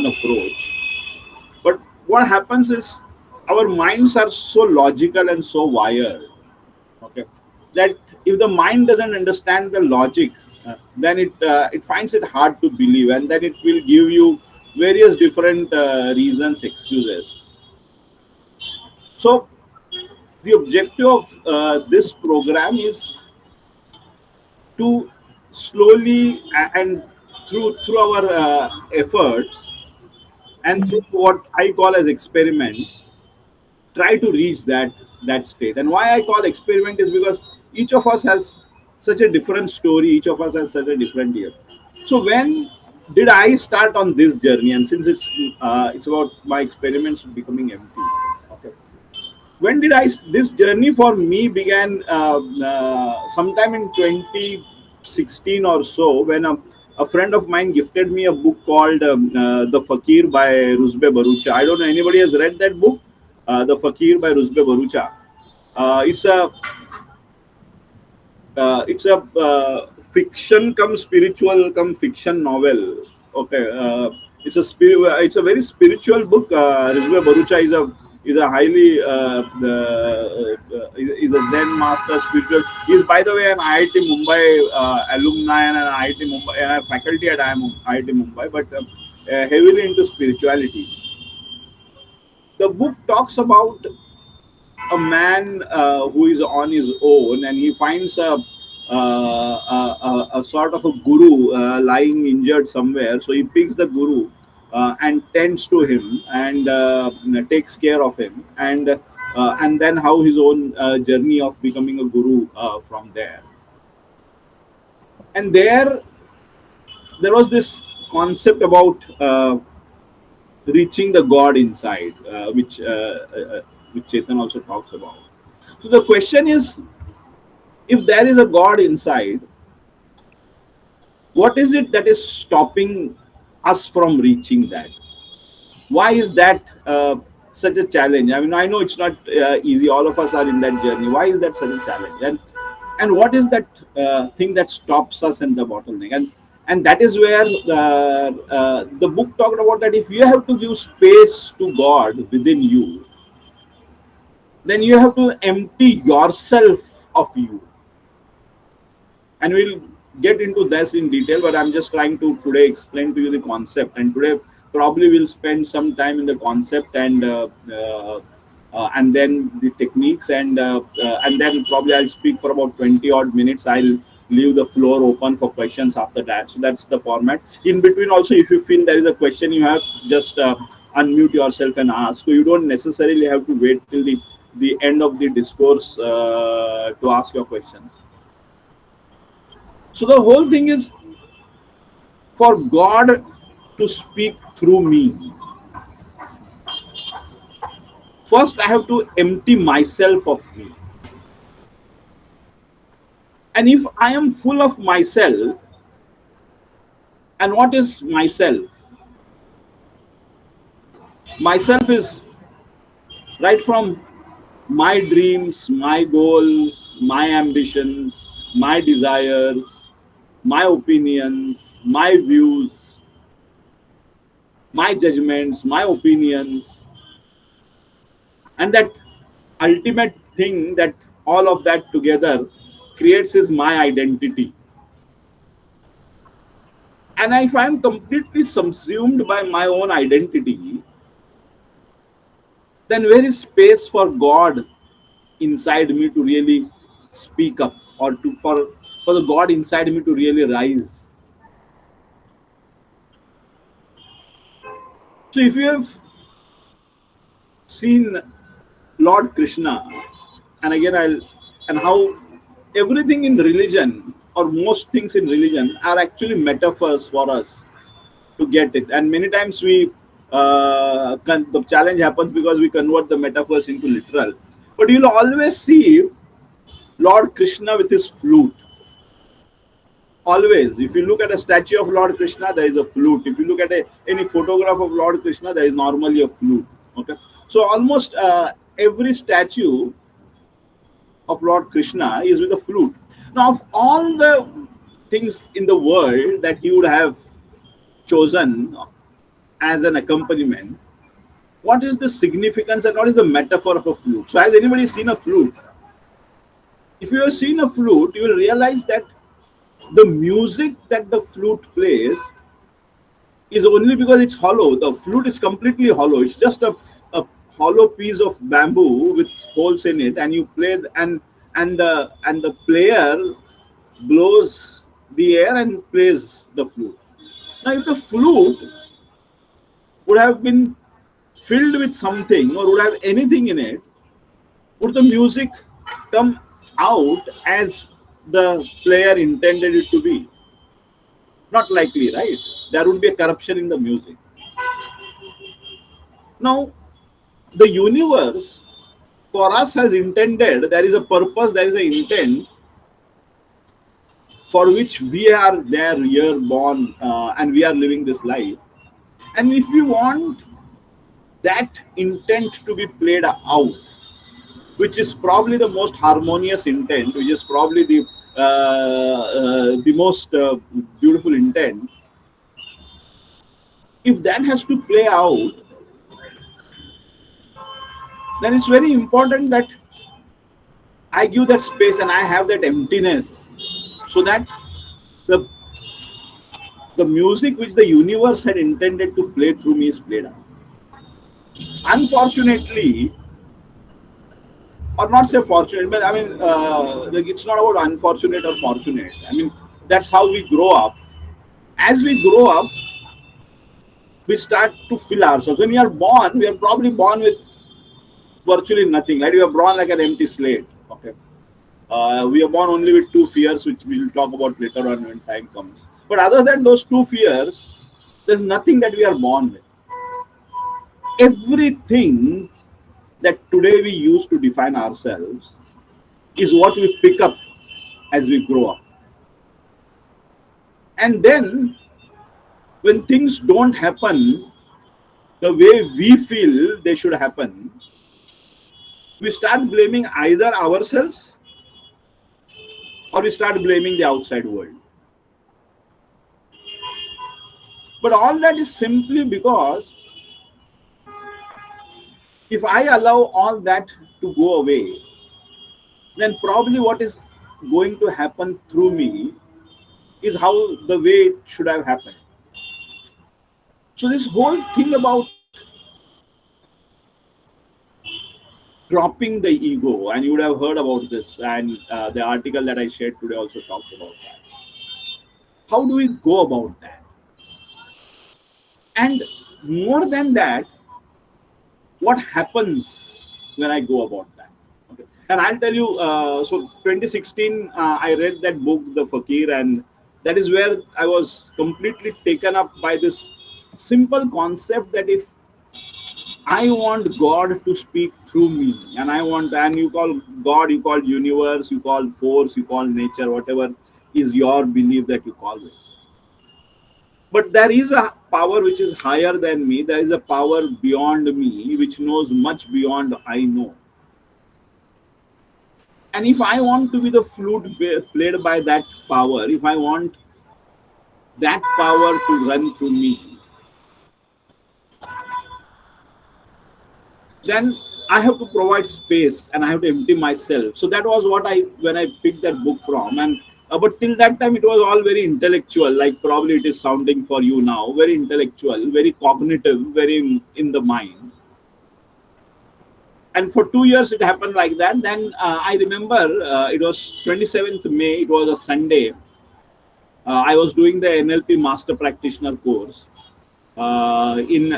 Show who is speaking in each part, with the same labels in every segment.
Speaker 1: approach. But what happens is our minds are so logical and so wired, okay, that if the mind doesn't understand the logic, then it finds it hard to believe, and then it will give you various different reasons, excuses. So the objective of this program is to slowly and through our efforts and through what I call as experiments, try to reach that state. And why I call experiment is because each of us has such a different story. Each of us has such a different year. So when did I start on this journey? And since it's about my experiments becoming empty. Okay. When did I? This journey for me began sometime in 2016 or so, when a friend of mine gifted me a book called The Fakir by Rusbe Barucha. I don't know anybody has read that book, The Fakir by Rusbe Barucha. It's a fiction come spiritual come fiction novel. Okay, it's a very spiritual book. Rizwe Barucha is a highly is a Zen master spiritual. He is, by the way, an IIT Mumbai alumni and an IIT Mumbai and a faculty at IIT Mumbai, but heavily into spirituality. The book talks about a man who is on his own, and he finds a sort of a guru lying injured somewhere. So he picks the guru and tends to him and takes care of him, and then how his own journey of becoming a guru from there. And there was this concept about reaching the God inside, which Chetan also talks about. So the question is, if there is a God inside, what is it that is stopping us from reaching that? Why is that such a challenge? I mean, I know it's not easy. All of us are in that journey. Why is that such a challenge? And what is that thing that stops us in the bottleneck? And that is where the book talked about that if you have to give space to God within you, then you have to empty yourself of you. And we'll get into this in detail, but I'm just trying to today explain to you the concept. And today probably we'll spend some time in the concept and then the techniques, and then probably I'll speak for about 20 odd minutes. I'll leave the floor open for questions after that. So that's the format. In between also, if you feel there is a question, you have just unmute yourself and ask. So you don't necessarily have to wait till the end of the discourse to ask your questions. So the whole thing is for God to speak through me. First, I have to empty myself of me. And if I am full of myself, and what is myself? Myself is right from my dreams, my goals, my ambitions, my desires, my opinions, my views, my judgments, my opinions, and that ultimate thing that all of that together creates is my identity. And if I'm completely subsumed by my own identity, then where is space for God inside me to really speak up, or for the God inside me to really rise? So if you have seen Lord Krishna, and again and how everything in religion, or most things in religion, are actually metaphors for us to get it. And many times the challenge happens because we convert the metaphors into literal. But you'll always see Lord Krishna with his flute. Always. If you look at a statue of Lord Krishna, there is a flute. If you look at any photograph of Lord Krishna, there is normally a flute. Okay. So almost every statue of Lord Krishna is with a flute. Now, of all the things in the world that he would have chosen, as an accompaniment, what is the significance and what is the metaphor of a flute? So, has anybody seen a flute? If you have seen a flute, you will realize that the music that the flute plays is only because it's hollow. The flute is completely hollow. It's just a hollow piece of bamboo with holes in it, and you play and the player blows the air and plays the flute. Now, if the flute would have been filled with something or would have anything in it, would the music come out as the player intended it to be? Not likely, right? There would be a corruption in the music. Now, the universe for us has intended, there is a purpose, there is an intent for which we are there, here born, and we are living this life. And if we want that intent to be played out, which is probably the most harmonious intent, which is probably the most beautiful intent, if that has to play out, then it's very important that I give that space and I have that emptiness, so that the the music which the universe had intended to play through me is played out. Unfortunately, or not say fortunate, but I mean, it's not about unfortunate or fortunate. I mean, that's how we grow up. As we grow up, we start to fill ourselves. When we are born, we are probably born with virtually nothing, right? We are born like an empty slate. Okay. We are born only with two fears, which we will talk about later on when time comes. But other than those two fears, there's nothing that we are born with. Everything that today we use to define ourselves is what we pick up as we grow up. And then, when things don't happen the way we feel they should happen, we start blaming either ourselves or we start blaming the outside world. But all that is simply because if I allow all that to go away, then probably what is going to happen through me is how the way it should have happened. So this whole thing about dropping the ego, and you would have heard about this, and the article that I shared today also talks about that. How do we go about that? And more than that, what happens when I go about that? Okay. And I'll tell you, so 2016, I read that book, The Fakir, and that is where I was completely taken up by this simple concept that if I want God to speak through me, and you call God, you call universe, you call force, you call nature, whatever is your belief that you call it. But there is a power which is higher than me. There is a power beyond me, which knows much beyond I know. And if I want to be the flute played by that power, if I want that power to run through me, then I have to provide space and I have to empty myself. So that was what when I picked that book from. And but till that time, it was all very intellectual, like probably it is sounding for you now, very intellectual, very cognitive, very in the mind. And for 2 years, it happened like that. Then I remember it was 27th May, it was a Sunday. I was doing the NLP Master Practitioner course in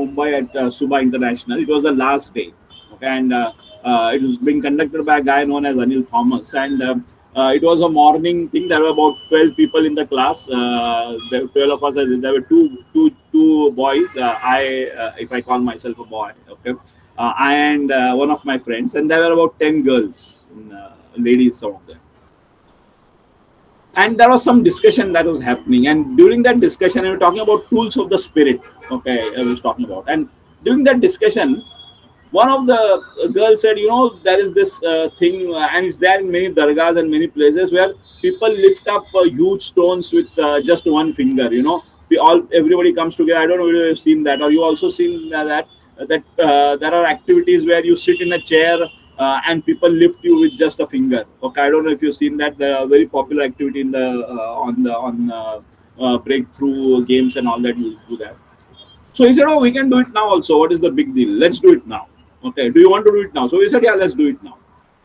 Speaker 1: Mumbai at Suba International. It was the last day, okay, and it was being conducted by a guy known as Anil Thomas, and it was a morning thing. There were about 12 people in the class. There were 12 of us. There were two boys. If I call myself a boy, okay, and one of my friends, and there were about 10 girls, ladies, some of them. And there was some discussion that was happening. And during that discussion, we were talking about tools of the spirit. Okay, I was talking about. And during that discussion, one of the girls said, there is this thing, and it's there in many dargahs and many places where people lift up huge stones with just one finger, Everybody comes together. I don't know if you've seen that, or you also seen that there are activities where you sit in a chair and people lift you with just a finger. Okay, I don't know if you've seen that. Very popular activity in the breakthrough games and all that. You do that. So he said, "Oh, we can do it now also. What is the big deal? Let's do it now." Okay, do you want to do it now? So we said, "Yeah, let's do it now."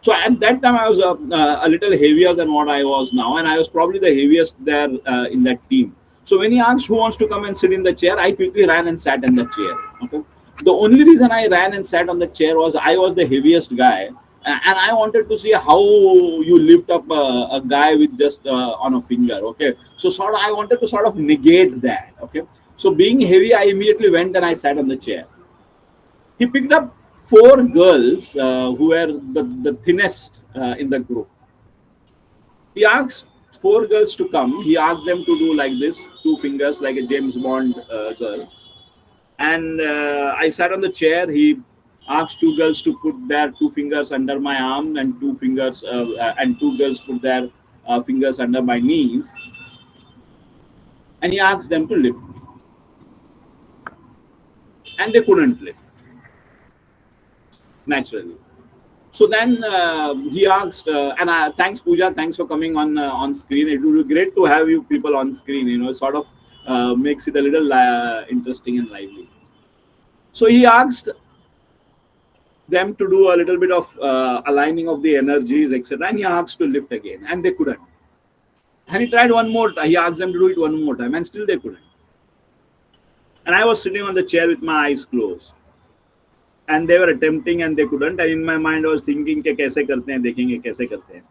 Speaker 1: So at that time, I was a little heavier than what I was now, and I was probably the heaviest there in that team. So when he asked who wants to come and sit in the chair, I quickly ran and sat in the chair. Okay. The only reason I ran and sat on the chair was I was the heaviest guy, and I wanted to see how you lift up a guy with just on a finger. Okay. So sort of I wanted to sort of negate that. Okay. So being heavy, I immediately went and I sat on the chair. He picked up four girls who were the thinnest in the group. He asked four girls to come. He asked them to do like this, two fingers, like a James Bond girl. And I sat on the chair. He asked two girls to put their two fingers under my arm, and two girls put their fingers under my knees. And he asked them to lift me, and they couldn't lift naturally. So then he asked, and thanks Pooja, thanks for coming on screen. It would be great to have you people on screen. It sort of makes it a little interesting and lively. So he asked them to do a little bit of aligning of the energies, etc. And he asked to lift again, and they couldn't. And he tried one more time. He asked them to do it one more time, and still they couldn't. And I was sitting on the chair with my eyes closed. And they were attempting and they couldn't. And in my mind, I was thinking, कि कैसे करते हैं, देखेंगे कैसे करते हैं.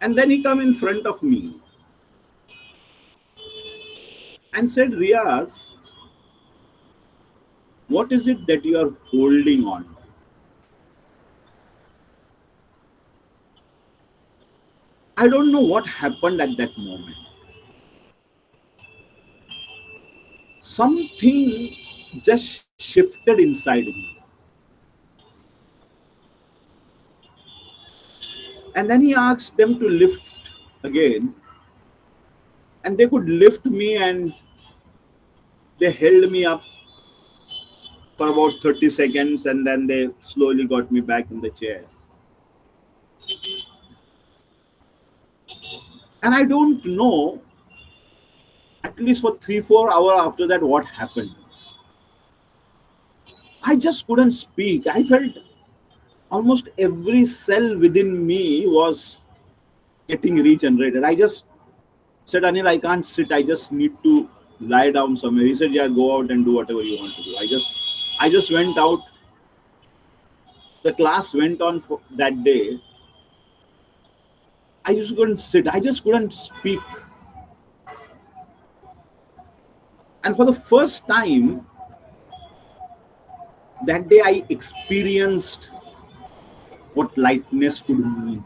Speaker 1: And then he come in front of me and said, Riaz, what is it that you are holding on? I don't know what happened at that moment. Something just shifted inside me. And then he asked them to lift again. And they could lift me, and they held me up for about 30 seconds, and then they slowly got me back in the chair. And I don't know, at least for 3-4 hours after that, what happened. I just couldn't speak. I felt almost every cell within me was getting regenerated. I just said, Anil, I can't sit. I just need to lie down somewhere. He said, yeah, go out and do whatever you want to do. I just went out. The class went on for that day. I just couldn't sit. I just couldn't speak. And for the first time, that day I experienced what lightness could mean.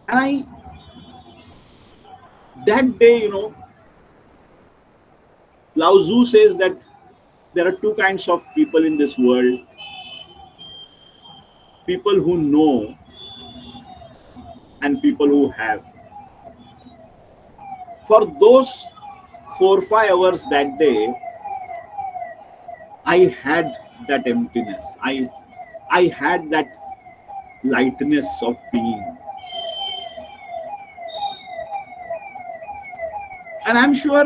Speaker 1: And that day, Lao Tzu says that there are two kinds of people in this world. People who know and people who have. For those 4-5 hours that day, I had that emptiness. I had that lightness of being. And I'm sure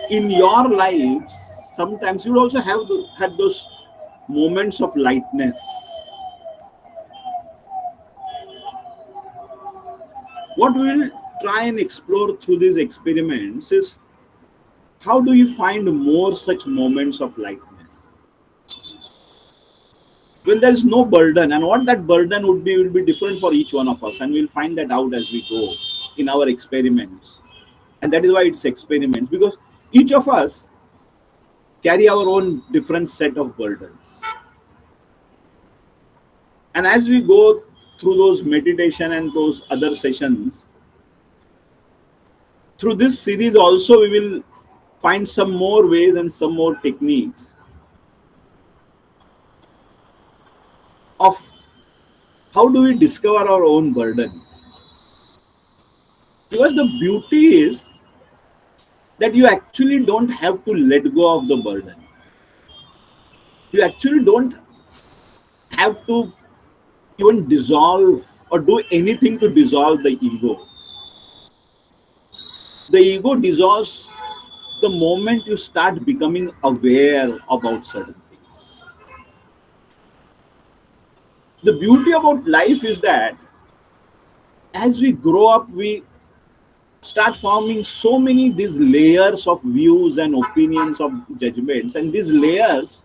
Speaker 1: in your lives, sometimes you also have had those moments of lightness. What we will try and explore through these experiments is how do you find more such moments of lightness when there is no burden, and what that burden would be will be different for each one of us, and we'll find that out as we go in our experiments. And that is why it's experiments, because each of us carry our own different set of burdens. And as we go through those meditation and those other sessions, through this series also we will find some more ways and some more techniques of How do we discover our own burden? Because the beauty is that you actually don't have to let go of the burden. You actually don't have to even dissolve or do anything to dissolve the ego. The ego dissolves the moment you start becoming aware about certain things. The beauty about life is that as we grow up, we start forming so many these layers of views and opinions of judgments, and these layers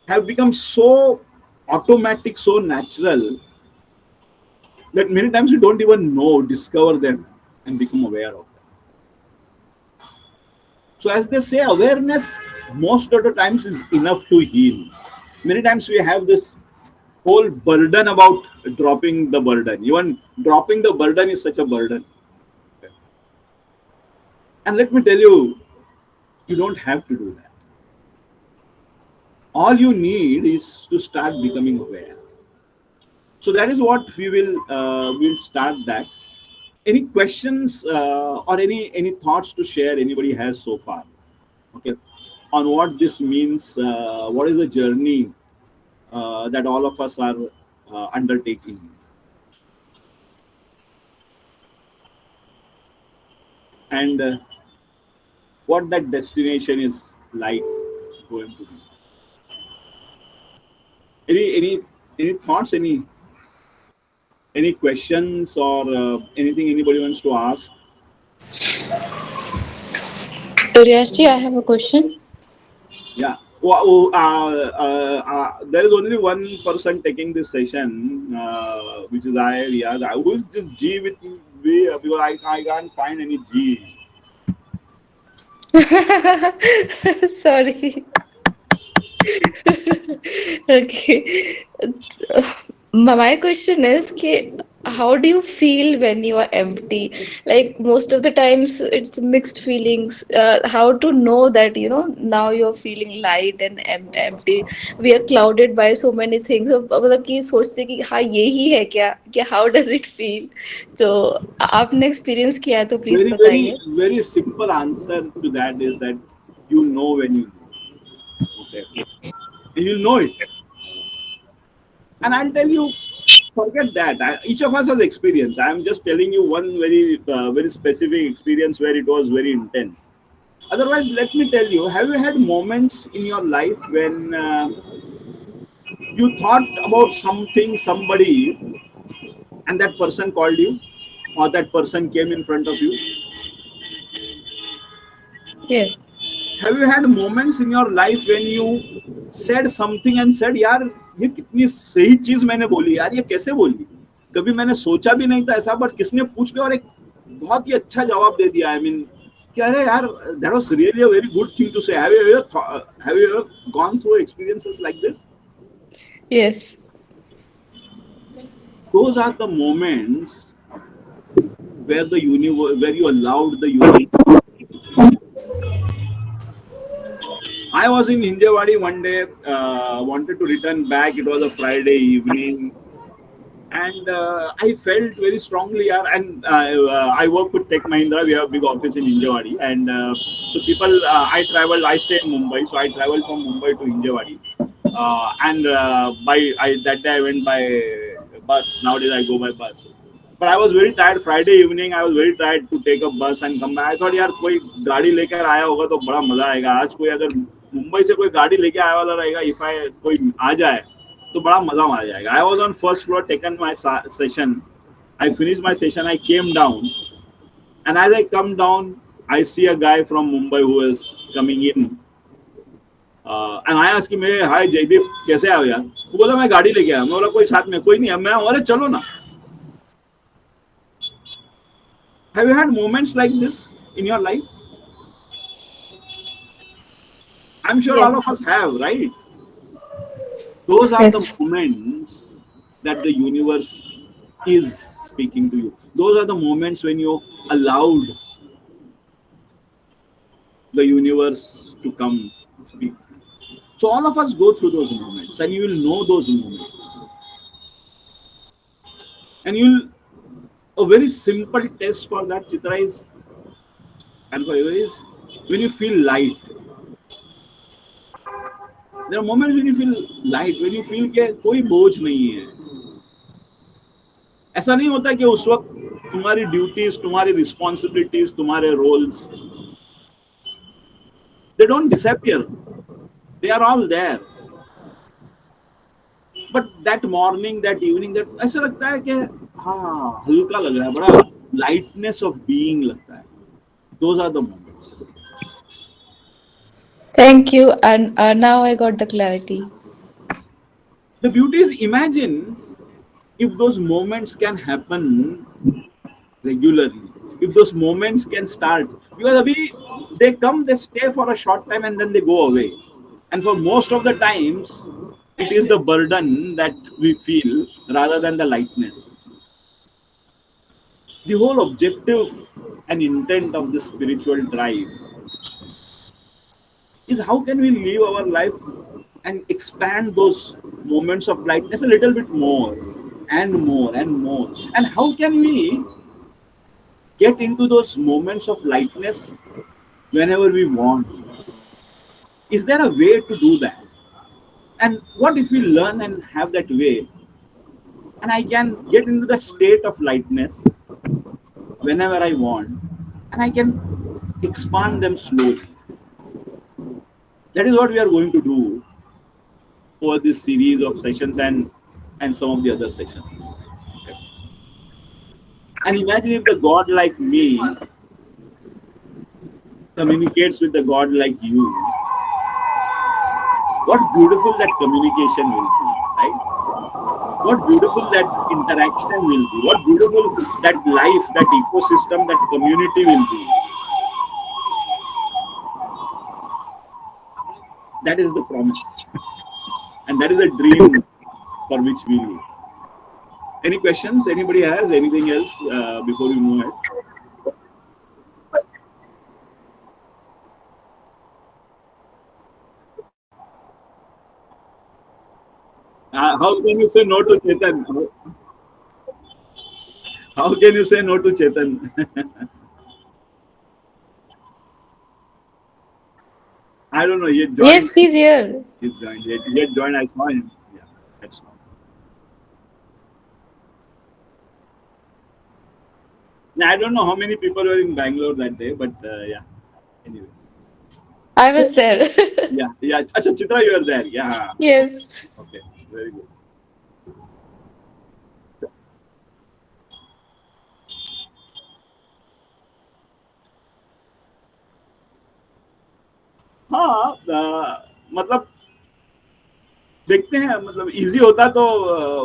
Speaker 1: have become so automatic, so natural that many times we don't even know, discover them, and become aware of them. So, as they say, awareness most of the times is enough to heal. Many times we have this whole burden about dropping the burden. Even dropping the burden is such a burden. And let me tell you, you don't have to do that. All you need is to start becoming aware. So that is what we'll start that. Any questions or any thoughts to share anybody has so far? Okay, on what this means, what is the journey that all of us are undertaking, and what that destination is like going to be. Any thoughts, any questions, or anything anybody wants to ask?
Speaker 2: Riyashi, I have a question.
Speaker 1: Yeah. There is only one person taking this session, which is I, Riaz. Who is this G with me? Because I can't find any G.
Speaker 2: Sorry. Okay. My question is कि how do you feel when you are empty? Like most of the times it's mixed feelings. How to know that now you're feeling light and empty? We are clouded by so many things. So मतलब कि सोचते कि हाँ यही है क्या how does it feel? तो आपने experience किया है तो please
Speaker 1: Very, very,
Speaker 2: बताइए.
Speaker 1: very simple answer to that is that you know when you know. Okay. You'll know it. And I'll tell you, forget that. Each of us has experience. I'm just telling you one very specific experience where it was very intense. Otherwise, let me tell you, have you had moments in your life when you thought about something, somebody, and that person called you, or that person came in front of you?
Speaker 2: Yes.
Speaker 1: Have you had moments in your life when you said something and said, यार ये कितनी सही चीज मैंने बोली, यार ये कैसे बोली, कभी मैंने सोचा भी नहीं था ऐसा, बट किसने पूछ लिया और एक बहुत ही अच्छा जवाब दे दिया. आई मीन क्या रे यार, that was really a very good thing to say. Have you ever gone through experiences like this?
Speaker 2: Yes.
Speaker 1: Those are the moments where the universe, where you allowed the universe. I was in Hinjawadi one day, wanted to return back. It was a Friday evening, and I felt very strongly. And I work with Tech Mahindra. We have a big office in Hinjawadi, and so people. I travel. I stay in Mumbai, so I travel from Mumbai to Hinjawadi. And that day I went by bus. Nowadays I go by bus. But I was very tired. Friday evening, I was very tired to take a bus and come back. I thought यार कोई गाड़ी लेकर आया होगा तो बड़ा मजा आएगा. आज कोई अगर मुंबई से कोई गाड़ी लेके आया वाला रहेगा, if I कोई आ जाए तो बड़ा मजा आ जाएगा. I was on first floor, taken my session. I finished my session. I came down, and as I come down, I see a guy from Mumbai who is coming in. And I asked him, hi Jaideep कैसे आओ यार. वो बोला मैं गाड़ी लेके आया. मैं बोला कोई साथ में कोई नहीं है. मैं अरे चलो ना. Have you had moments like this in your life? I am sure all
Speaker 2: Yes.
Speaker 1: Of us have, right? Those are the
Speaker 2: Yes.
Speaker 1: moments that the universe is speaking to you. Those are the moments when you allowed the universe to come speak. So all of us go through those moments, and you will know those moments. And you'll a very simple test for that, Chitra, is and for you is when you feel light. There are moments when you feel light, when you feel कि कोई बोझ नहीं है. ऐसा नहीं होता कि उस वक्त तुम्हारी ड्यूटीज, तुम्हारी रिस्पॉन्सिबिलिटीज, तुम्हारे roles, they don't disappear. They are all there. But that morning, that evening, that ऐसा लगता है कि हाँ हल्का लग रहा है, बड़ा lightness of being लगता है. Those are the moments.
Speaker 2: Thank you. And now I got the clarity.
Speaker 1: The beauty is, imagine if those moments can happen regularly, if those moments can start, because abhi, they come, they stay for a short time and then they go away, and for most of the times it is the burden that we feel rather than the lightness. The whole objective and intent of this spiritual drive is how can we live our life and expand those moments of lightness a little bit more and more and more, and how can we get into those moments of lightness whenever we want. Is there a way to do that? And what if we learn and have that way, and I can get into the state of lightness whenever I want, and I can expand them slowly. That is what we are going to do over this series of sessions and some of the other sessions. Okay. And imagine if the God like me communicates with the God like you. What beautiful that communication will be, right? What beautiful that interaction will be. What beautiful that life, that ecosystem, that community will be. That is the promise. And that is a dream for which we live. Any questions? Anybody has anything else before we move ahead? How can you say no to Chetan? How can you say no to Chetan? I don't know. He had joined.
Speaker 2: Yes, he's here.
Speaker 1: He's joined. He had joined. I saw him. Yeah, that's all. Now, I don't know how many people were in Bangalore that day, but yeah. Anyway.
Speaker 2: I
Speaker 1: So
Speaker 2: was there.
Speaker 1: yeah, yeah. Acha, Chitra, you are there. Yeah.
Speaker 2: Yes.
Speaker 1: Okay. Very good. हाँ मतलब देखते हैं, मतलब easy होता तो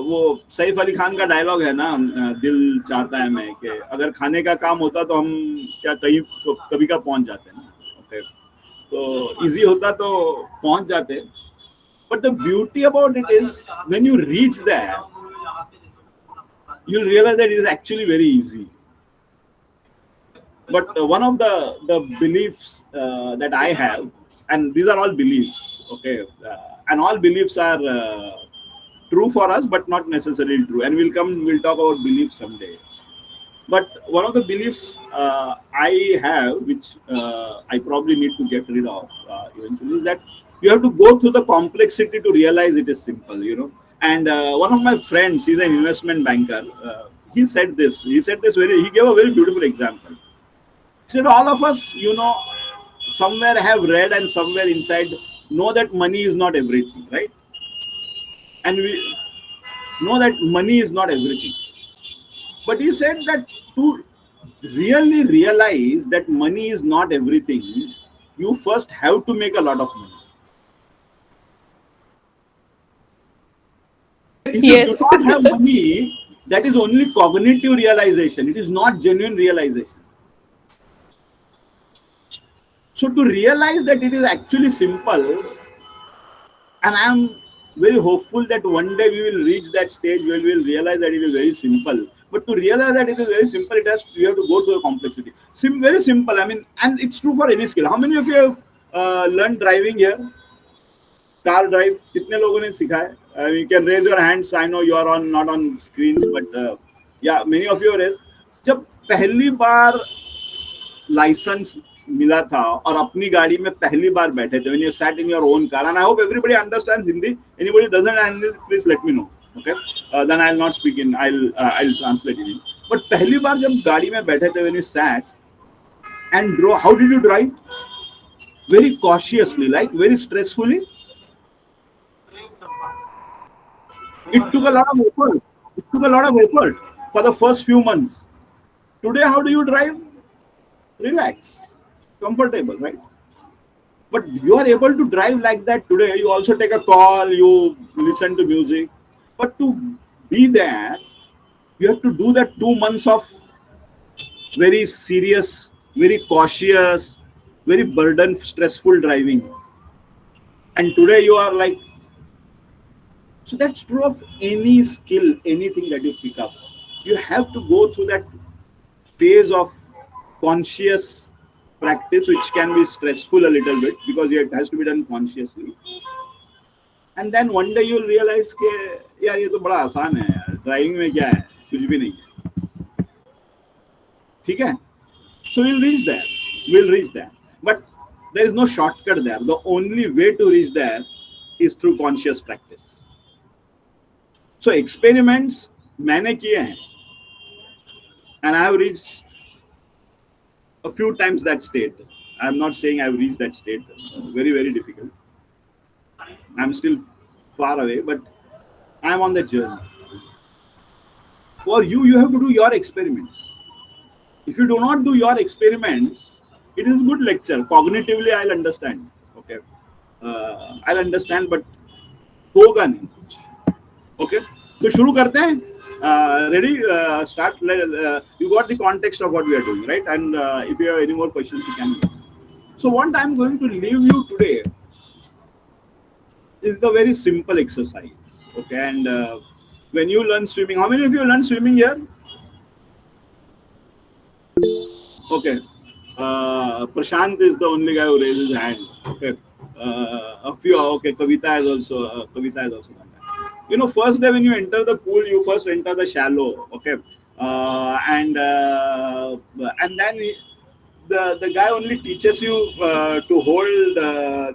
Speaker 1: वो सैफ अली खान का dialogue है ना, दिल चाहता है मैं, कि अगर खाने का काम होता तो हम क्या कहीं तो कभी का पहुंच जाते ना. ओके, तो इजी होता तो पहुंच जाते. But the beauty about it is when you reach that you'll realize that it is actually very easy. But one of the beliefs that I have, and these are all beliefs, okay, and all beliefs are true for us, but not necessarily true. And we'll talk about beliefs someday. But one of the beliefs I have, which I probably need to get rid of eventually, is that you have to go through the complexity to realize it is simple, you know. And one of my friends, he's an investment banker. He said this. He said this He gave a very beautiful example. He said, all of us, you know, somewhere have read and somewhere inside know that money is not everything, right? And we know that money is not everything. But he said that to really realize that money is not everything, you first have to make a lot of money. If you do
Speaker 2: Yes.
Speaker 1: not have money, that is only cognitive realization. It is not genuine realization. So to realize that it is actually simple, and I am very hopeful that one day we will reach that stage where we will realize that it is very simple. But to realize that it is very simple, you have to go to the complexity. Very simple. I mean, and it's true for any skill. How many of you have learned driving here? Car drive? कितने लोगों ने सीखा है? You can raise your hands. I know you are on not on screens, but या many of your is, जब पहली बार licence मिला था और अपनी गाड़ी में पहली बार बैठे थे, when you sat in your own car, and I hope everybody understands Hindi. Anybody doesn't understand, please let me know. Okay, then I'll not speak in. I'll translate it in. But पहली बार जब गाड़ी में बैठे थे, when you sat and drove, how did you drive? Very cautiously, like very stressfully. It took a lot of effort. It took a lot of effort for the first few months. Today, how do you drive? Relax, comfortable, right? But you are able to drive like that today. You also take a call, you listen to music. But to be there, you have to do that 2 months of very serious, very cautious, very burden, stressful driving. And today you are like, so that's true of any skill, anything that you pick up. You have to go through that phase of conscious practice, which can be stressful a little bit because it has to be done consciously. And then one day you'll realize कि यार ये तो बड़ा आसान है यार, driving में क्या है, कुछ भी नहीं है, ठीक है? So we'll reach there, but there is no shortcut there. The only way to reach there is through conscious practice. So experiments मैंने किए हैं, and I have reached a few times that state. I'm not saying I've reached that state. Very, very difficult. I'm still far away, but I'm on that journey. For you, you have to do your experiments. If you do not do your experiments, it is good lecture. Cognitively, I'll understand. Okay, I'll understand, but होगा नहीं कुछ. Okay, तो शुरू करते हैं. Ready? Start. You got the context of what we are doing, right? And if you have any more questions, you can. So what I'm going to leave you today is the very simple exercise. Okay, and when you learn swimming, how many of you learn swimming here? Okay, Prashant is the only guy who raised his hand. Okay, a few. Okay, Kavita has also done that. You know, first day when you enter the pool, you first enter the shallow. Okay, and then the guy only teaches you to hold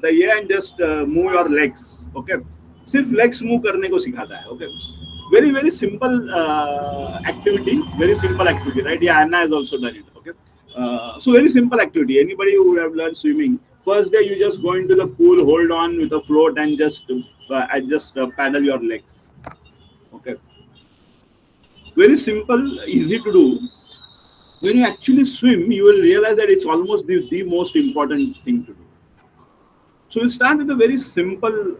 Speaker 1: the air and just move your legs. Okay, सिर्फ legs move करने को सिखाता है. Okay, very very simple activity, right? Yeah, Anna has also done it. Okay, so very simple activity. Anybody who would have learned swimming, first day you just go into the pool, hold on with a float, and just paddle your legs. Okay, very simple, easy to do. When you actually swim, you will realize that it's almost the most important thing to do. So we'll start with a very simple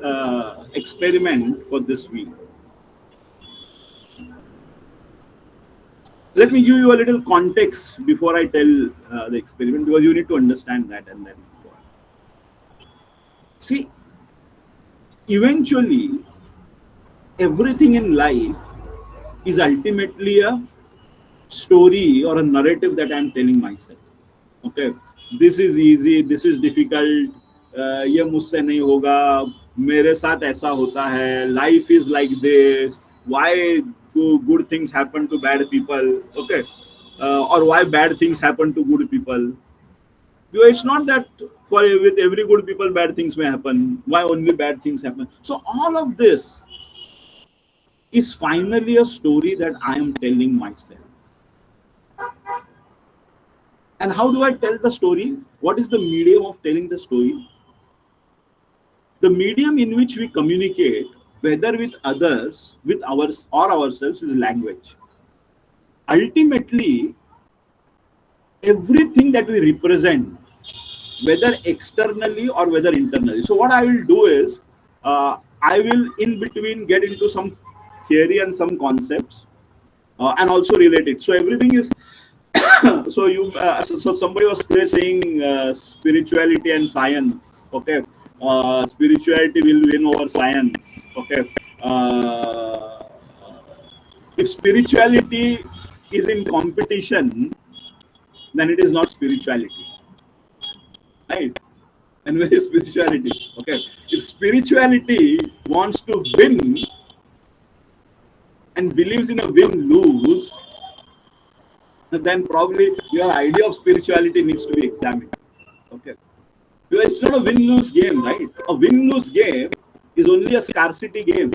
Speaker 1: experiment for this week. Let me give you a little context before I tell the experiment, because you need to understand that and then go on. See, eventually, everything in life is ultimately a story or a narrative that I'm telling myself. Okay, this is easy, this is difficult, ये मुझसे नहीं होगा, मेरे साथ ऐसा होता है, life is like this, why do good things happen to bad people? Okay, or why bad things happen to good people? It's not that with every good people bad things may happen. Why only bad things happen? So all of this is finally a story that I am telling myself. And how do I tell the story? What is the medium of telling the story? The medium in which we communicate, whether with others, with ours or ourselves, is language. Ultimately, everything that we represent, whether externally or whether internally. So what I will do is, I will in between get into some theory and some concepts, and also relate it. So everything is so somebody was today saying spirituality and science. Okay, spirituality will win over science. Okay, if spirituality is in competition, then it is not spirituality, right? And where is spirituality? Okay, if spirituality wants to win and believes in a win-lose, then probably your idea of spirituality needs to be examined. Okay, because it's not a win-lose game, right? A win-lose game is only a scarcity game.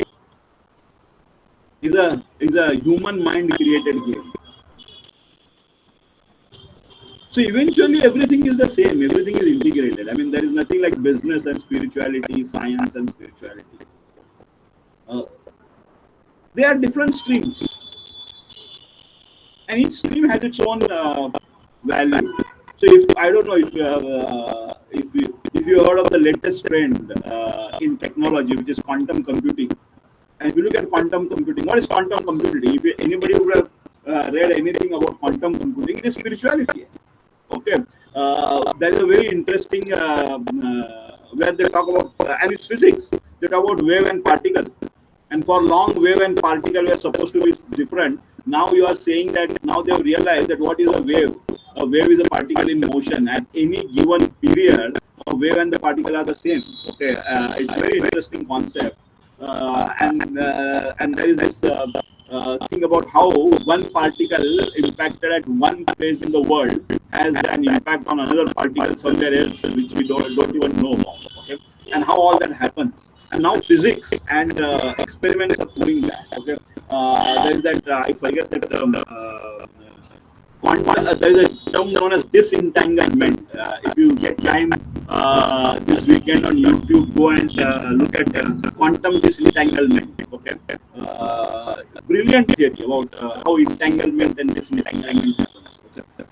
Speaker 1: Is a human mind created game. So eventually everything is the same. Everything is integrated. I mean, there is nothing like business and spirituality, science and spirituality. Uh, they are different streams, and each stream has its own value. So if I don't know if you heard of the latest trend in technology, which is quantum computing. And if you look at quantum computing, what is quantum computing? If anybody would have read anything about quantum computing, it is spirituality. Okay, there is a very interesting where they talk about, and it's physics. They talk about wave and particle, and for long wave and particle were supposed to be different. Now you are saying that now they have realized that what is a wave? A wave is a particle in motion at any given period. A wave and the particle are the same. Okay, it's a very interesting concept, and there is this thing about how one particle impacted at one place in the world has an impact on another particle somewhere else, which we don't even know about. Okay, and how all that happens. And now physics and experiments are proving that. Okay, there is that I forget that term. Quantum, there is a term known as disentanglement. If you get time this weekend on YouTube, go and look at quantum disentanglement. Okay, brilliant theory about how entanglement and disentanglement happens. Okay.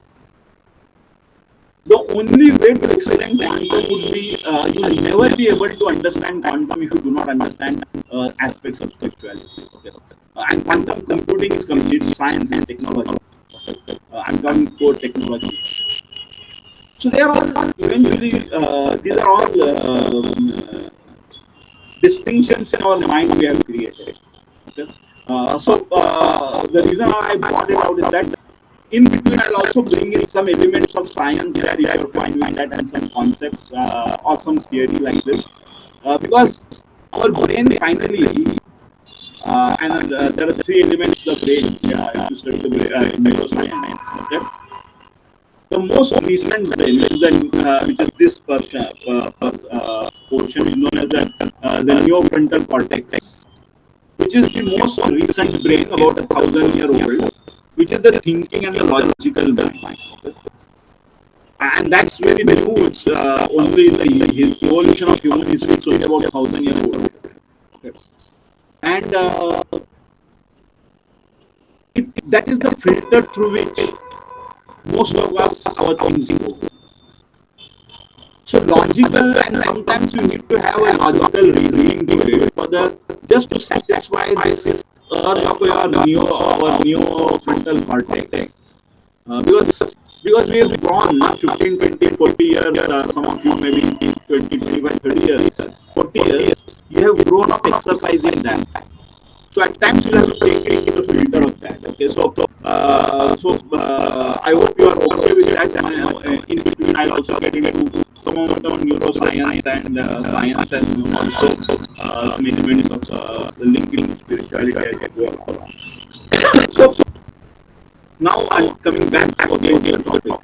Speaker 1: The only way to explain quantum would be you will never be able to understand quantum if you do not understand aspects of spirituality. Okay. And quantum computing is complete science and technology. I'm talking core technology. So they are all eventually these are all distinctions in our mind we have created. Okay? The reason I brought it out is that in between I'll also bring in some elements of science there if you're fine with that, and some concepts or some theory like this, because our brain finally and there are three elements to the brain. If you study the brain, neuroscience. Okay, the most recent brain, which is this portion, is known as the neofrontal cortex, which is the most recent brain, about 1,000-year-old, which is the thinking and the logical brain. And that's very new. It's only the evolution of human history. It's only about 1,000-year-old. Okay. And that is the filter through which most of us our things go. So logical, and sometimes you need to have a logical reasoning to it for the just to satisfy this urge of our neo-frontal cortex. Because we have grown 15, 20, 40 years, some of you maybe 20, 25, 30 years, 40 years, you have grown up exercising that. So at times you have to take the filter of that. Okay, so I hope you are okay with that. In between, I'll also get into some amount of neuroscience and science, and also some elements of the linking spirituality I can go along. So now I'm coming back again to the topic.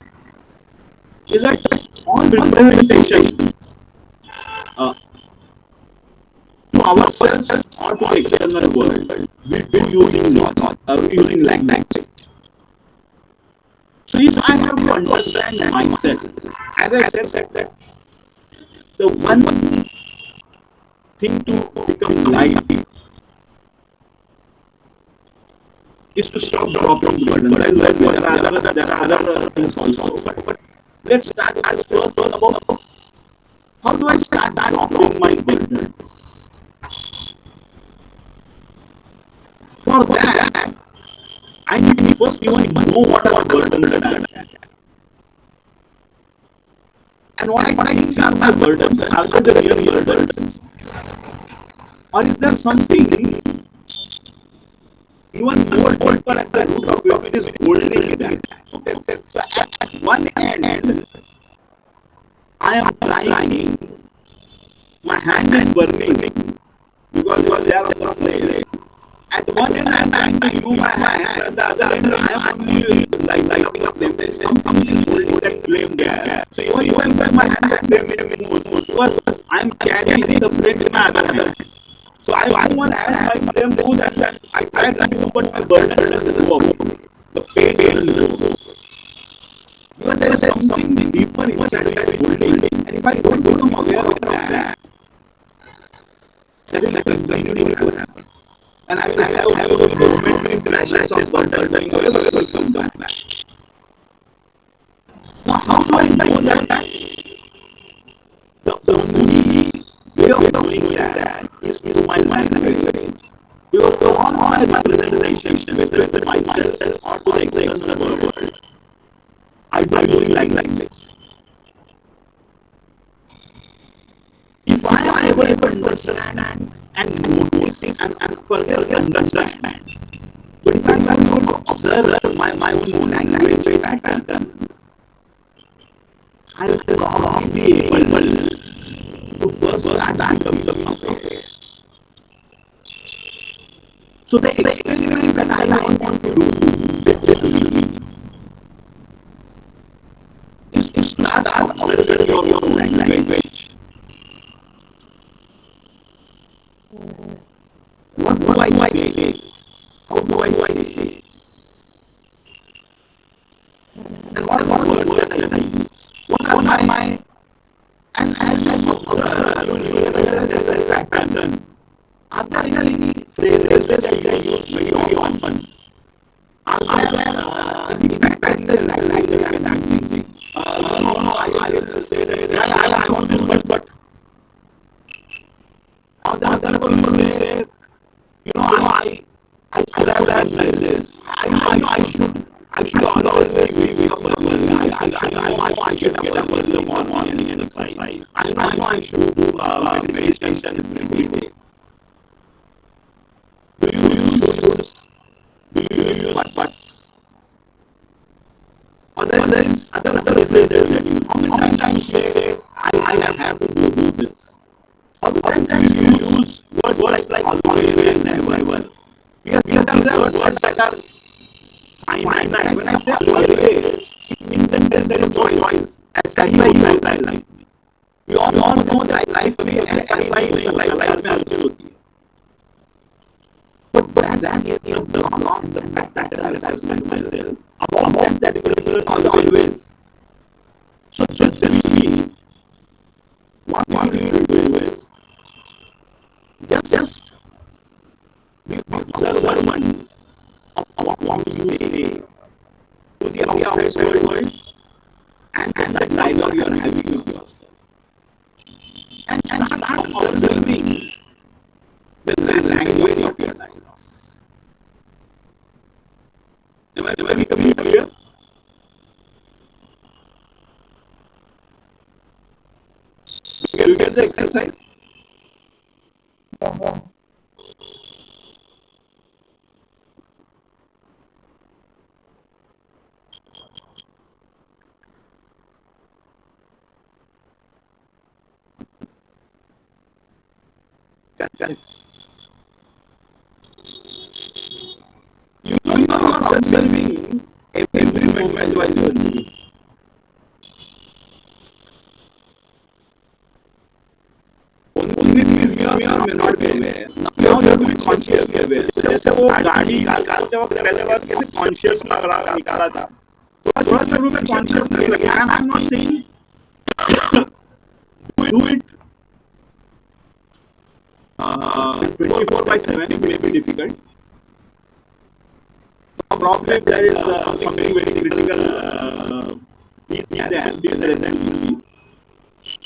Speaker 1: Is that all representations to ourselves or to the external world, we do using language. So if I have to understand myself, as I said that the one thing to become light is to stop dropping burden. There are other things also. But let's start as first about how do I start dropping my burden. For that, I need to first even know what are the burdens that I have. And what I think are my burdens, are they the real burdens? Or is there something even more deeper at the root of it is holding that? Okay. So at one end, I am trying, my hand is burning because they are on the flame. At one end, I'm trying to remove my hand. At the other end, I am only lighting up flame. There's something is holding that flame there. So even when my hand flame moves, because I'm carrying the flame in my other hand. So I want as my flame moves, and then I try to move, but my burden doesn't go away. The pain doesn't go. Because there is something deeper inside that is holding. And if I don't become aware of that, that is like a continuity will happen. And I will have those momentary flashes of burden going away, but it will come back. Now, how do I know that? The only way of doing that is my mind language. Because all my representations with myself or to the external world, I do using language. If I am able to understand and notice and further understand, but if I am able to observe my own language pattern, I will probably be able to first start becoming aware. So the experiment that I want to do with this is to start observing your own language. What do I say? How do I say? And what words that I use? What are my and as you observe, you realize that pattern. Are there any phrases that I use very often? Are there any pattern that I'm using? No, I say I want this much, but other people say, I could have done this. I should always be up early. I should get up early in the morning and exercise. I know I should do meditation every day. Do you use but other phrases that you how many times you say I have to do this? How many times you use words like always and never? Because there are words that are finite. When I say always, it means that there is no choice. ऐसा ही होता है life में. We all know that life में ऐसा ही नहीं होता है. Life में हर चीज होती है. But that is the long that I have said myself about that particular always. So this week, what we need to do is just be observant of what you say to the outside world and that dialogue you are having with yourself. And start observing the language of your dialogues. Am I becoming clear? You get the exercise? Correct. You know you are observing every moment while you are living. Only thing is you may not be aware. Now you have to be consciously aware. जैसे वो गाड़ी निकालते वक्त पहले बार कैसे conscious निकाला था. थोड़ा शुरू में conscious नहीं लगे. I'm not saying do it 24/7. It may be difficult. Probably there is something very critical there.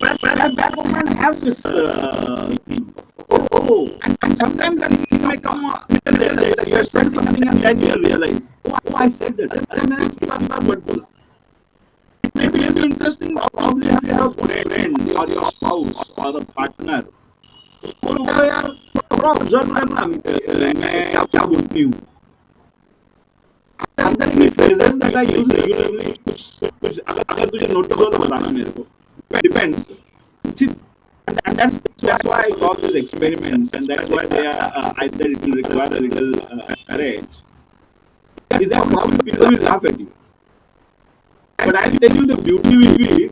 Speaker 1: But at that moment I have this thing. And sometimes that thing may come that you have said something and then you realize, oh, I said that. And then it may be interesting, probably if you have a friend or your spouse or a partner. उसको यार थोड़ा observe करना मैं क्या बोलती हूँ. Are there any phrases that I use regularly? अगर तुझे notice हो तो बताना मेरे को. It depends. See, and that's where that's why I call these experiments, and that's why they are. I said it will require a little courage. Is that probably people will laugh at you, but I'll tell you the beauty will be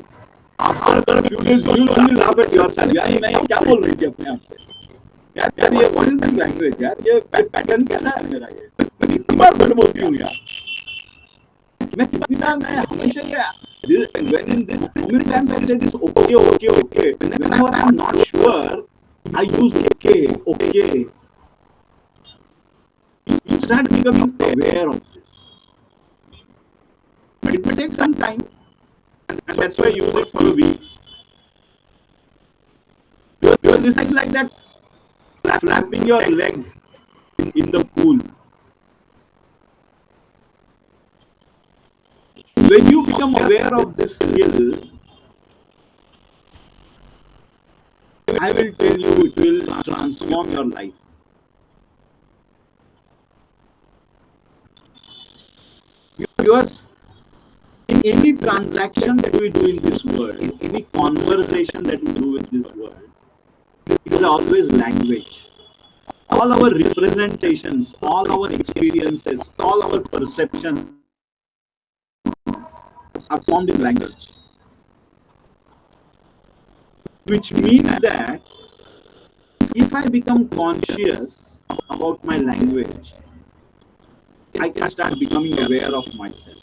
Speaker 1: after a few days you will only laugh at yourself. यार ये मैं ये क्या बोल रही थी अपने आप से. यार ये what is this language? यार ये पैटर्न कैसा है मेरा ये? मैं कितनी बार बट बोलती हूँ यार. मैं कितनी बार मैं हमेशा ये when in this how many times I say this okay. Whenever I'm not sure, I use okay. You start becoming aware of this. But it may take some time, and that's why I use it for a week. Because this is like that flapping your leg in the pool. When you become aware of this skill, I will tell you it will transform your life. Because in any transaction that we do in this world, in any conversation that we do with this world, it is always language. All our representations, all our experiences, all our perceptions are formed in language. Which means that if I become conscious about my language, I can start becoming aware of myself.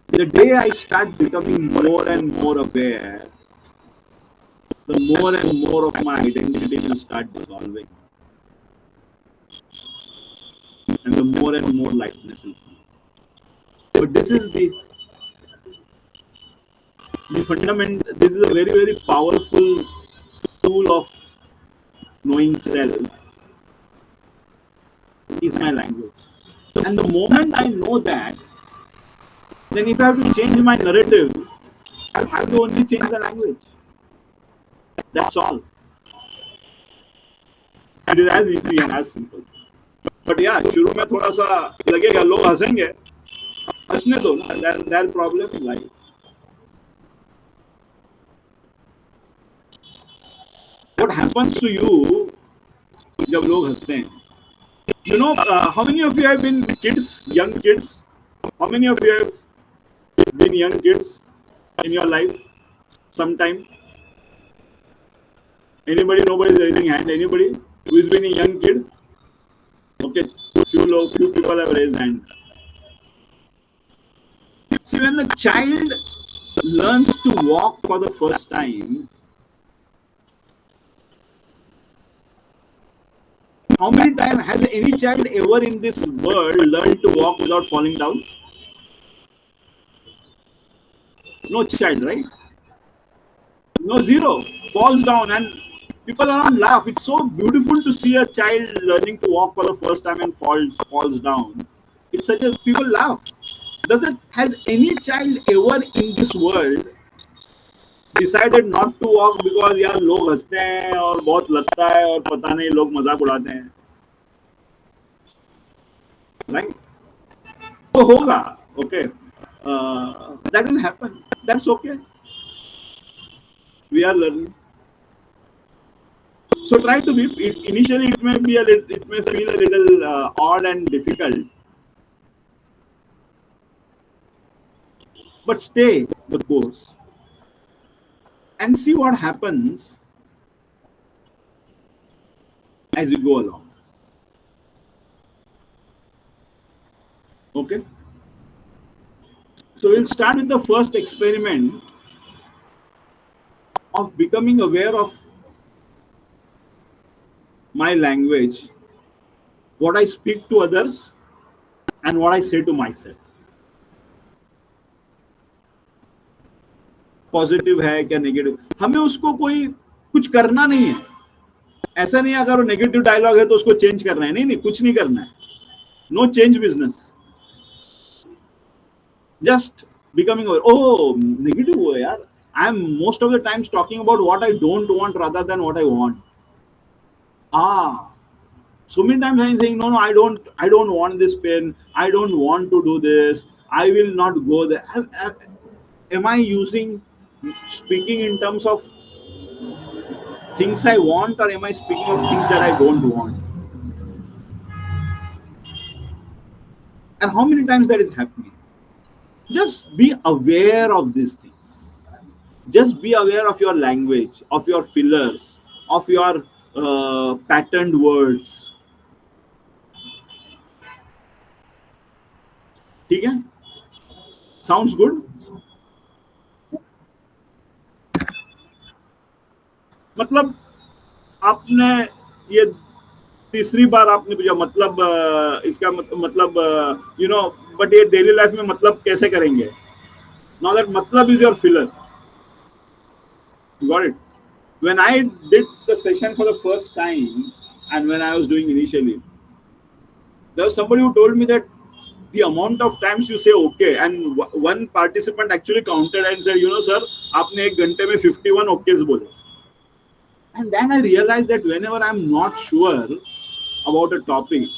Speaker 1: The day I start becoming more and more aware, the more and more of my identity will start dissolving. And the more and more lightness will come. But this is the fundament. This is a very, very powerful tool of knowing self. Is my language. And the moment I know that, then if I have to change my narrative, I have to only change the language. That's all. It is as easy and as simple. But yeah, शुरू में थोड़ा सा लगेगा, लोग हंसेंगे, हंसने दो ना, their problem in life. What happens to you जब लोग हंसते हैं? You know, how many of you have been kids, young kids? How many of you have been young kids in your life sometime? Anybody? Nobody's raising hand. Anybody who's been a young kid? Okay, few people have raised hand. See, when the child learns to walk for the first time, how many times has any child ever in this world learned to walk without falling down? No child, right? No, zero. Falls down and people around laugh. It's so beautiful to see a child learning to walk for the first time and falls down. It's such a, people laugh. Has any child ever in this world decided not to walk because यार लोग हंसते हैं और बहुत लगता है और पता नहीं लोग मजाक उड़ाते हैं, right? तो होगा, okay, that will happen. That's okay. We are learning. So try to be. Initially, it may feel a little odd and difficult, but stay the course and see what happens as we go along. Okay. So we'll start with the first experiment of becoming aware of my language, what I speak to others, and what I say to myself. Positive है क्या negative, हमें उसको कोई कुछ करना नहीं है. ऐसा नहीं है अगर वो नेगेटिव डायलॉग है तो उसको चेंज करना है. नहीं, कुछ नहीं करना है. No change business. Just becoming aware. Oh, negative हुआ यार. I am most of the times talking about what I don't want rather than what I want. So many times I'm saying, no, I don't want this pen. I don't want to do this. I will not go there. Am I using speaking in terms of things I want, or am I speaking of things that I don't want? And how many times that is happening? Just be aware of these things. Just be aware of your language, of your fillers, of your patterned words. ठीक है? Sounds good? मतलब आपने ये तीसरी बार आपने पूछा मतलब इसका मतलब यू नो बट ये डेली लाइफ में मतलब कैसे करेंगे? Now that matlab is your filler. Got it? When I did the session for the first time, and when I was doing initially, there was somebody who told me that the amount of times you say okay, and one participant actually counted and said, you know, sir, आपने एक घंटे में 51 okays बोले. And then I realized that whenever I'm not sure about a topic,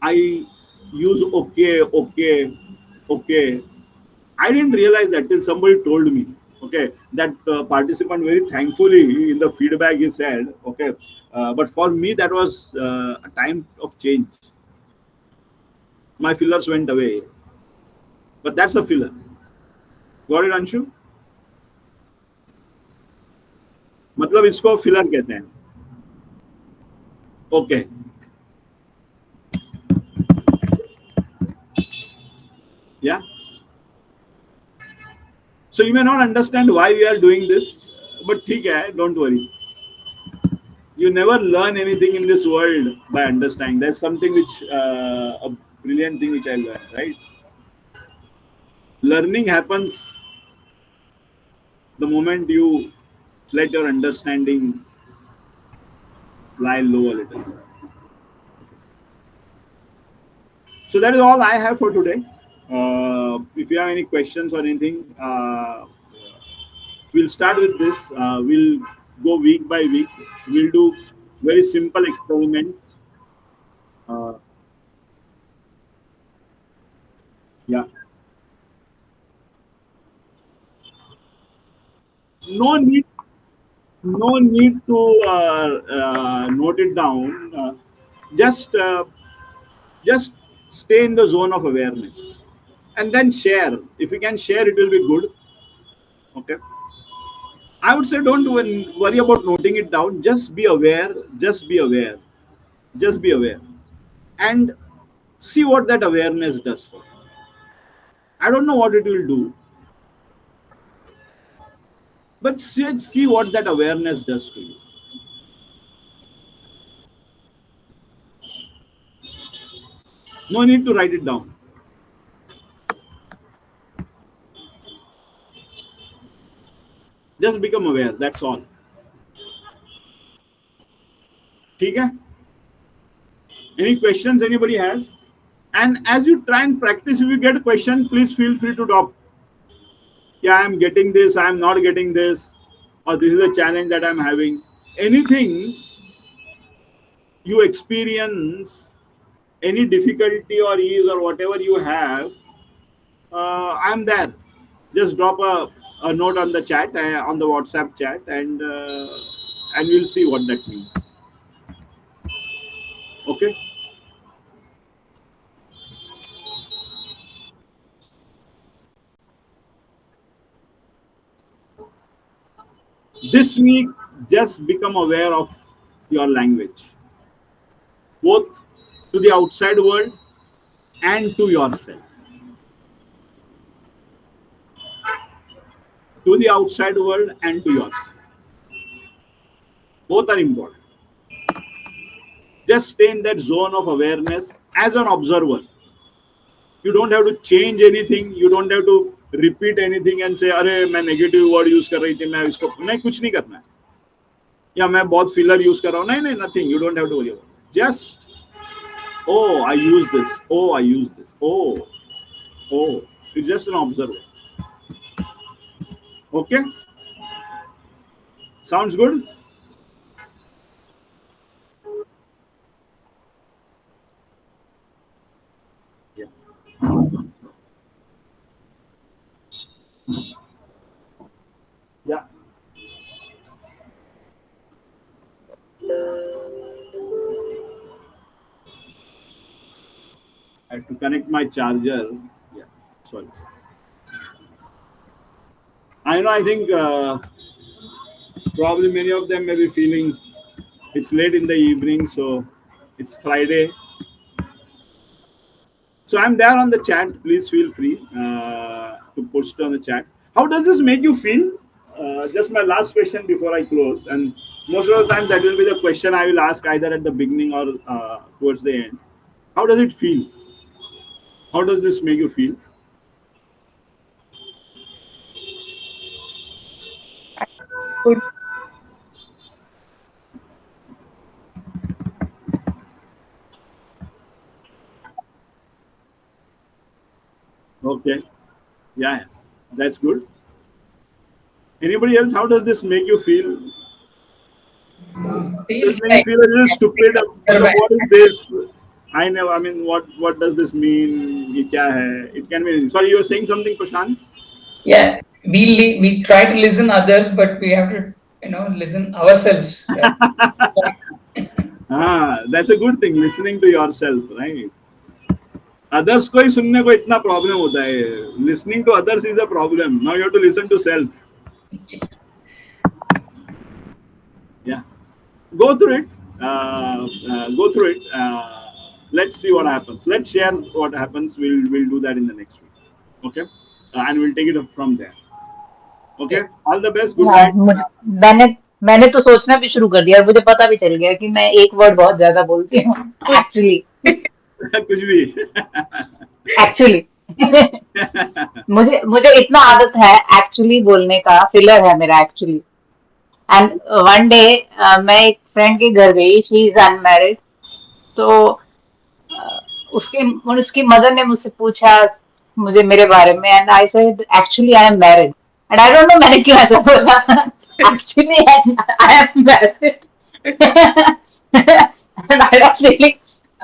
Speaker 1: I use okay, okay, okay. I didn't realize that till somebody told me. Okay, that participant very thankfully in the feedback he said, okay, but for me that was a time of change. My fillers went away, but that's a filler. Got it, Anshu? मतलब इसको filler कहते हैं. Okay, yeah. So you may not understand why we are doing this, but ठीक है, don't worry. You never learn anything in this world by understanding. That's something which a brilliant thing which I learned, right? Learning happens the moment you let your understanding lie low a little. So that is all I have for today. If you have any questions or anything, we'll start with this. We'll go week by week. We'll do very simple experiments. Uh, yeah. No need. No need to note it down. Just stay in the zone of awareness, and then share. If you can share, it will be good. Okay. I would say don't worry about noting it down. Just be aware. Just be aware. Just be aware. And see what that awareness does for you. I don't know what it will do, but see what that awareness does to you. No need to write it down. Just become aware. That's all. ठीक है? Any questions anybody has? And as you try and practice, if you get a question, please feel free to talk. Yeah, I'm getting this, I'm not getting this, or this is a challenge that I'm having. Anything you experience, any difficulty or ease or whatever you have, I'm there. Just drop a note on the chat, on the WhatsApp chat, and we'll see what that means. Okay. This week, just become aware of your language, both to the outside world and to yourself. To the outside world and to yourself. Both are important. Just stay in that zone of awareness as an observer. You don't have to change anything. You don't have to repeat anything and say, अरे मैं negative word use कर रही थी मैं इसको नहीं कुछ नहीं करना है या मैं बहुत फिलर यूज कर रहा हूँ नहीं नहीं nothing you don't have to worry about just oh I use this oh I use this oh it's just an observer. Okay, sounds good. Yeah. to connect my charger. Yeah, sorry. I know. I think probably many of them may be feeling it's late in the evening, so it's Friday. So I'm there on the chat. Please feel free to post on the chat. How does this make you feel? Just my last question before I close. And most of the time, that will be the question I will ask either at the beginning or towards the end. How does it feel? How does this make you feel?
Speaker 2: Good.
Speaker 1: Okay. Yeah, yeah. That's good. Anybody else? How does this make you feel? Does
Speaker 3: Feels
Speaker 1: it make you
Speaker 3: like
Speaker 1: feel a little stupid?
Speaker 3: survive.
Speaker 1: What is this? I know. I mean, what does this mean? ये क्या है? It can be. Sorry, you were saying something, Prashant?
Speaker 3: Yeah, we try to listen others, but we have to listen ourselves. Right?
Speaker 1: That's a good thing. Listening to yourself, right? Others को ही सुनने को इतना problem होता है. Listening to others is a problem. Now you have to listen to self. Yeah, go through it. Go through it. Let's see what happens. Let's share what happens. We'll do that in the next week. Okay, and we'll take it up from there. Okay. All the best. Good
Speaker 4: हाँ
Speaker 1: night.
Speaker 4: मुझे मैंने मैंने तो सोचना भी शुरू कर दिया, मुझे पता भी चल गया कि मैं एक वर्ड बहुत ज्यादा बोलती हूँ एक्चुअली।
Speaker 1: कुछ भी.
Speaker 4: एक्चुअली मुझे मुझे इतना आदत है एक्चुअली बोलने का, फिलर है मेरा एक्चुअली। एंड वन डे मैं एक फ्रेंड के घर गई, शी इज अनमैरिड। तो उसके उसकी मदर ने मुझसे पूछा मुझे मेरे बारे में, and I said actually I am married. And I don't know मैंने क्यों ऐसा बोला, actually I am married. And I was feeling,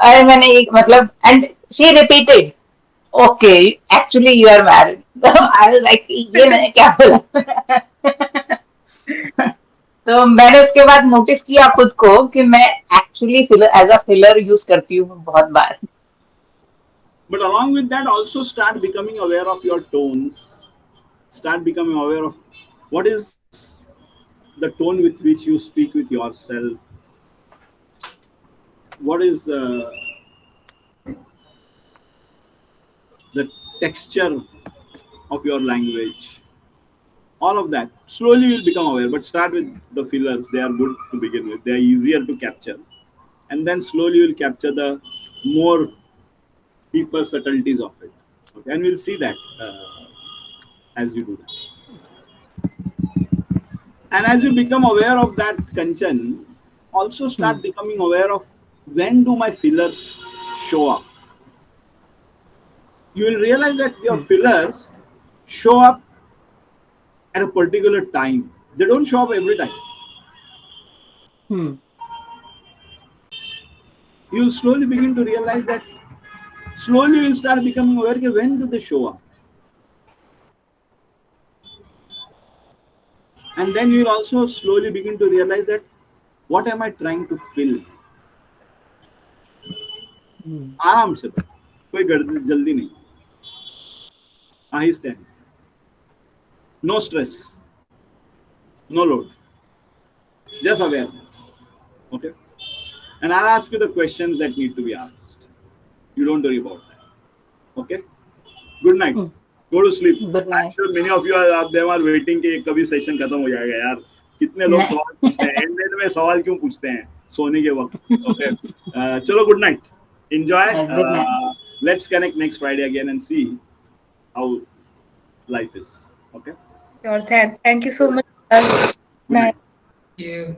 Speaker 4: अरे मैंने एक मतलब, and she repeated okay actually you are married. तो आई वाज लाइक ये मैंने क्या बोला। तो मैंने उसके बाद नोटिस किया खुद को कि मैं actually filler as a filler use करती हूँ बहुत बार।
Speaker 1: But along with that, also start becoming aware of your tones. Start becoming aware of what is the tone with which you speak with yourself. What is the texture of your language. All of that. Slowly you'll become aware, but start with the fillers. They are good to begin with. They are easier to capture. And then slowly you'll capture the more deeper subtleties of it. Okay? And we'll see that as you do that. And as you become aware of that, Kanchan, also start becoming aware of when do my fillers show up. You will realize that your fillers show up at a particular time. They don't show up every time. You'll slowly begin to realize that. Slowly you'll start becoming aware that when do they show up. And then you'll also slowly begin to realize that what am I trying to fill. आराम से बैठ, कोई जल्दी नहीं, आहिस्ते आहिस्ते, no stress, no load, just awareness. Okay, and I'll ask you the questions that need to be asked. You don't worry about that. Okay, good night. Go to sleep.
Speaker 4: Good night.
Speaker 1: I'm sure many of you are waiting कि कभी session खत्म हो जाएगा यार. कितने लोग सवाल पूछते हैं, एंड में सवाल क्यों पूछते हैं सोने के वक्त. Okay, चलो good night. Enjoy.
Speaker 4: Good night.
Speaker 1: Let's connect next Friday again and see how life is. Okay.
Speaker 2: Sure. Thank you so much.
Speaker 1: Good night.
Speaker 3: You.